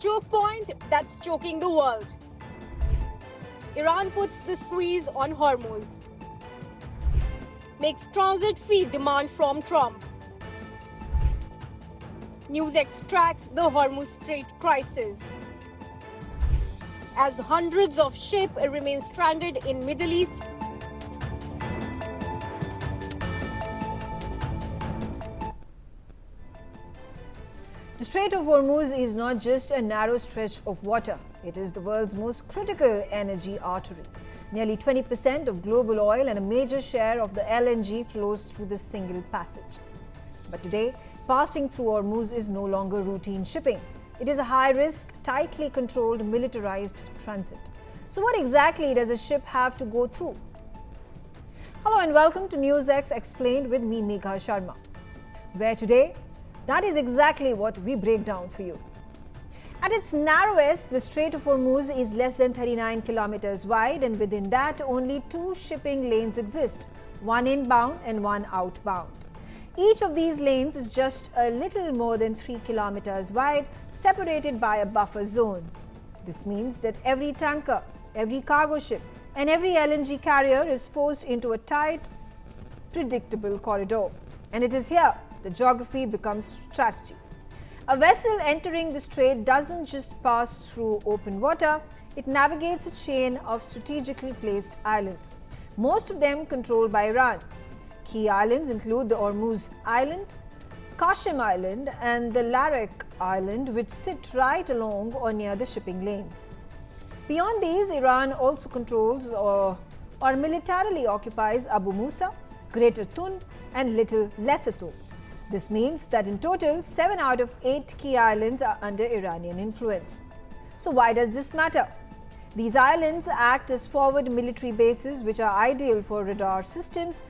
choke point that's choking the world. Iran puts the squeeze on Hormuz. Makes transit fee demand from Trump. Newsx tracks the Hormuz Strait crisis. As hundreds of ships remain stranded in Middle East. The Strait of Hormuz is not just a narrow stretch of water. It is the world's most critical energy artery. Nearly 20% of global oil and a major share of the LNG flows through this single passage. But today, passing through Hormuz is no longer routine shipping. It is a high-risk, tightly controlled, militarized transit. So what exactly does a ship have to go through? Hello and welcome to Newsx Explained with me, Megha Sharma. Where today, that is exactly what we break down for you. At its narrowest, the Strait of Hormuz is less than 39 kilometers wide, and within that, only two shipping lanes exist, one inbound and one outbound. Each of these lanes is just a little more than 3 kilometers wide, separated by a buffer zone. This means that every tanker, every cargo ship, and every LNG carrier is forced into a tight, predictable corridor. And it is here the geography becomes strategy. A vessel entering the strait doesn't just pass through open water, it navigates a chain of strategically placed islands, most of them controlled by Iran. Key islands include the Hormuz Island, Qasem Island, and the Larak Island, which sit right along or near the shipping lanes. Beyond these, Iran also controls or militarily occupies Abu Musa, Greater Tun, and Lesser Tun. This means that in total, 7 out of 8 key islands are under Iranian influence. So why does this matter? These islands act as forward military bases which are ideal for radar systems,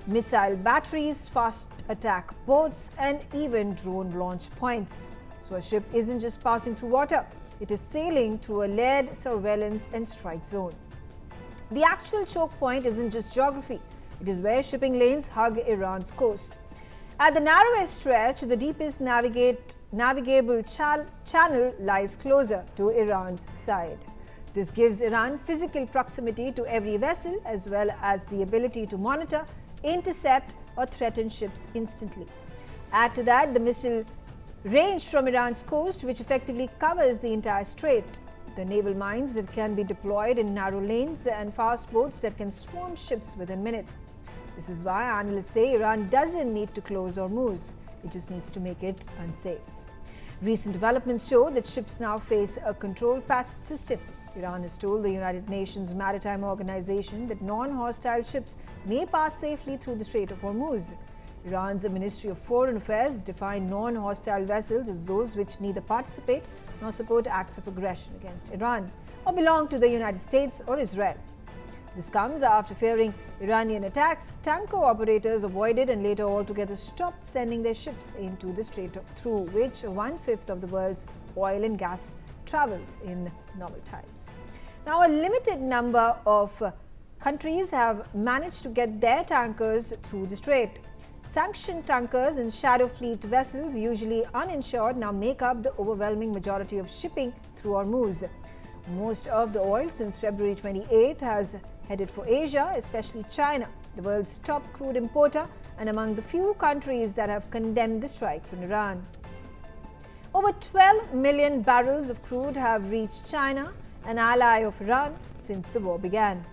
missile batteries, fast attack boats, and even drone launch points. So a ship isn't just passing through water, it is sailing through a layered surveillance and strike zone. The actual choke point isn't just geography, it is where shipping lanes hug Iran's coast. At the narrowest stretch, the deepest navigable channel lies closer to Iran's side. This gives Iran physical proximity to every vessel as well as the ability to monitor, intercept, or threaten ships instantly. Add to that the missile range from Iran's coast, which effectively covers the entire strait, the naval mines that can be deployed in narrow lanes, and fast boats that can swarm ships within minutes. This is why analysts say Iran doesn't need to close Hormuz, it just needs to make it unsafe. Recent developments show that ships now face a controlled passage system. Iran has told the United Nations Maritime Organization that non-hostile ships may pass safely through the Strait of Hormuz. Iran's Ministry of Foreign Affairs defined non-hostile vessels as those which neither participate nor support acts of aggression against Iran or belong to the United States or Israel. This comes after fearing Iranian attacks, tanker operators avoided and later altogether stopped sending their ships into the strait through which 1/5 of the world's oil and gas travels in normal times. Now, a limited number of countries have managed to get their tankers through the strait. Sanctioned tankers and shadow fleet vessels, usually uninsured, now make up the overwhelming majority of shipping through Hormuz. Most of the oil since February 28 has headed for Asia, especially China, the world's top crude importer and among the few countries that have condemned the strikes on Iran. Over 12 million barrels of crude have reached China, an ally of Iran, since the war began.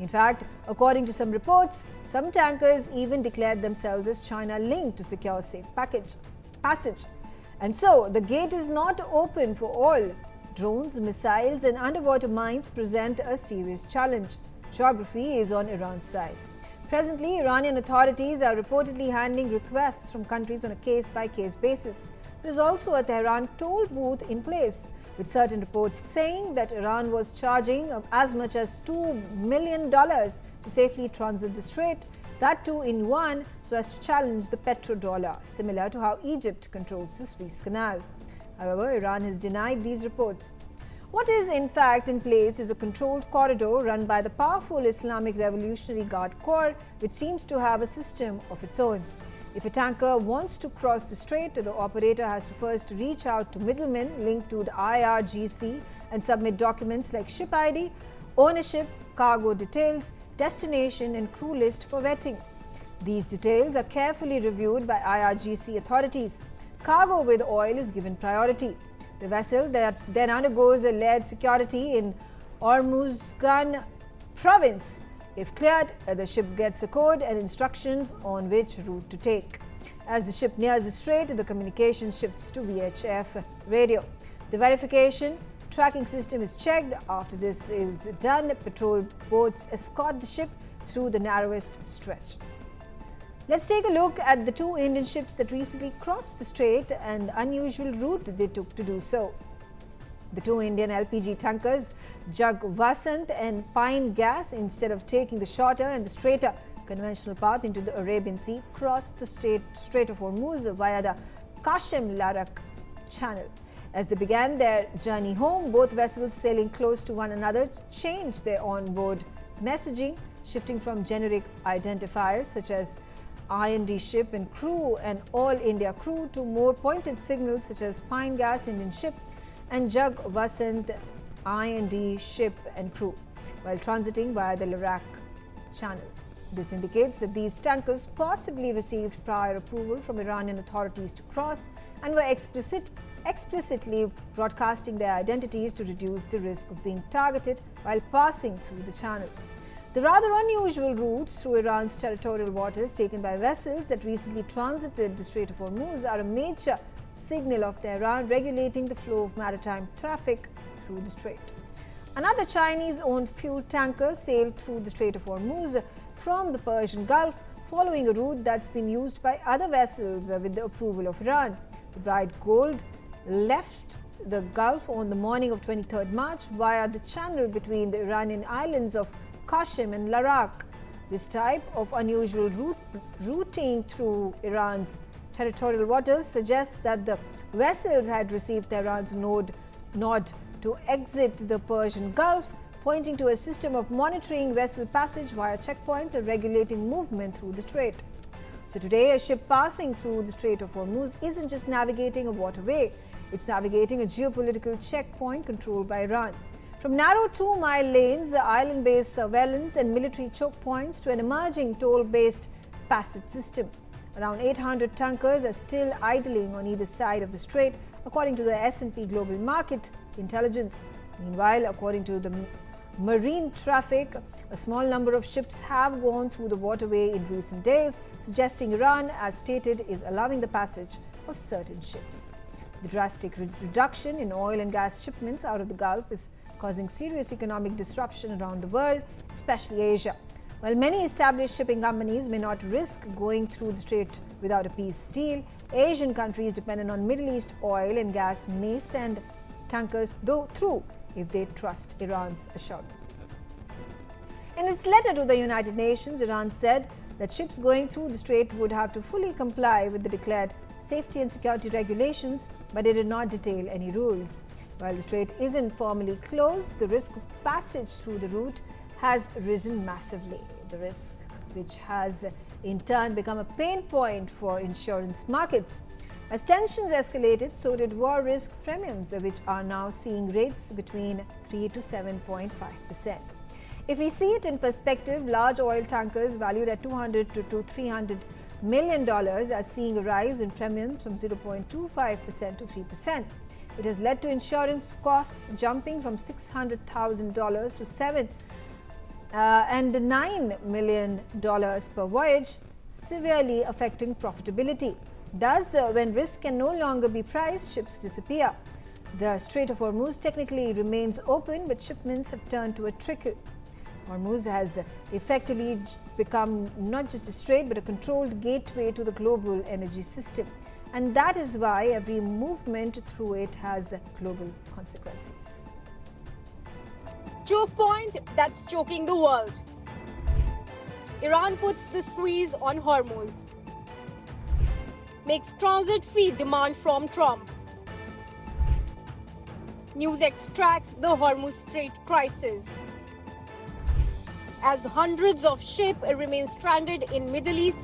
In fact, according to some reports, some tankers even declared themselves as China-linked to secure safe passage. And so, the gate is not open for all. Drones, missiles, and underwater mines present a serious challenge. Geography is on Iran's side. Presently, Iranian authorities are reportedly handling requests from countries on a case-by-case basis. There is also a Tehran toll booth in place, with certain reports saying that Iran was charging as much as $2 million to safely transit the strait, that too in yuan, so as to challenge the petrodollar, similar to how Egypt controls the Suez Canal. However, Iran has denied these reports. What is in fact in place is a controlled corridor run by the powerful Islamic Revolutionary Guard Corps, which seems to have a system of its own. If a tanker wants to cross the strait, the operator has to first reach out to middlemen linked to the IRGC and submit documents like ship ID, ownership, cargo details, destination and crew list for vetting. These details are carefully reviewed by IRGC authorities. Cargo with oil is given priority. The vessel then undergoes a layered security in Hormuzgan province. If cleared, the ship gets a code and instructions on which route to take. As the ship nears the strait, the communication shifts to VHF radio. The verification tracking system is checked. After this is done, patrol boats escort the ship through the narrowest stretch. Let's take a look at the two Indian ships that recently crossed the strait and the unusual route they took to do so. The two Indian LPG tankers, Jug Vasant and Pine Gas, instead of taking the shorter and the straighter conventional path into the Arabian Sea, crossed the Strait of Hormuz via the Qashem-Larak channel. As they began their journey home, both vessels sailing close to one another changed their onboard messaging, shifting from generic identifiers such as IND ship and crew and All India crew to more pointed signals such as Pine Gas Indian ship and Jug Vasant IND ship and crew, while transiting via the Larak channel. This indicates that these tankers possibly received prior approval from Iranian authorities to cross and were explicitly broadcasting their identities to reduce the risk of being targeted while passing through the channel. The rather unusual routes through Iran's territorial waters taken by vessels that recently transited the Strait of Hormuz are a major signal of Tehran regulating the flow of maritime traffic through the strait. Another Chinese-owned fuel tanker sailed through the Strait of Hormuz from the Persian Gulf, following a route that's been used by other vessels with the approval of Iran. The Bright Gold left the Gulf on the morning of 23rd March via the channel between the Iranian islands of Qashem and Larak. This type of unusual routing through Iran's territorial waters suggests that the vessels had received Tehran's nod to exit the Persian Gulf, pointing to a system of monitoring vessel passage via checkpoints and regulating movement through the strait. So today, a ship passing through the Strait of Hormuz isn't just navigating a waterway, it's navigating a geopolitical checkpoint controlled by Iran. From narrow 2-mile lanes, island-based surveillance and military choke points to an emerging toll-based passage system. Around 800 tankers are still idling on either side of the strait, according to the S&P Global Market Intelligence. Meanwhile, according to the marine traffic, a small number of ships have gone through the waterway in recent days, suggesting Iran, as stated, is allowing the passage of certain ships. The drastic reduction in oil and gas shipments out of the Gulf is causing serious economic disruption around the world, especially Asia. While many established shipping companies may not risk going through the strait without a peace deal, Asian countries dependent on Middle East oil and gas may send tankers through if they trust Iran's assurances. In its letter to the United Nations, Iran said that ships going through the strait would have to fully comply with the declared safety and security regulations, but it did not detail any rules. While the strait isn't formally closed, the risk of passage through the route has risen massively. The risk, which has in turn become a pain point for insurance markets. As tensions escalated, so did war risk premiums, which are now seeing rates between 3 to 7.5%. If we see it in perspective, large oil tankers valued at $200 to $300 million are seeing a rise in premiums from 0.25% to 3%. It has led to insurance costs jumping from $600,000 to $7 and $9 million per voyage, severely affecting profitability. Thus, when risk can no longer be priced, ships disappear. The Strait of Hormuz technically remains open, but shipments have turned to a trickle. Hormuz has effectively become not just a strait, but a controlled gateway to the global energy system. And that is why every movement through it has global consequences. Choke point that's choking the world. Iran puts the squeeze on Hormuz. Makes transit fee demand from Trump. Newsx tracks the Hormuz Strait crisis. As hundreds of ships remain stranded in Middle East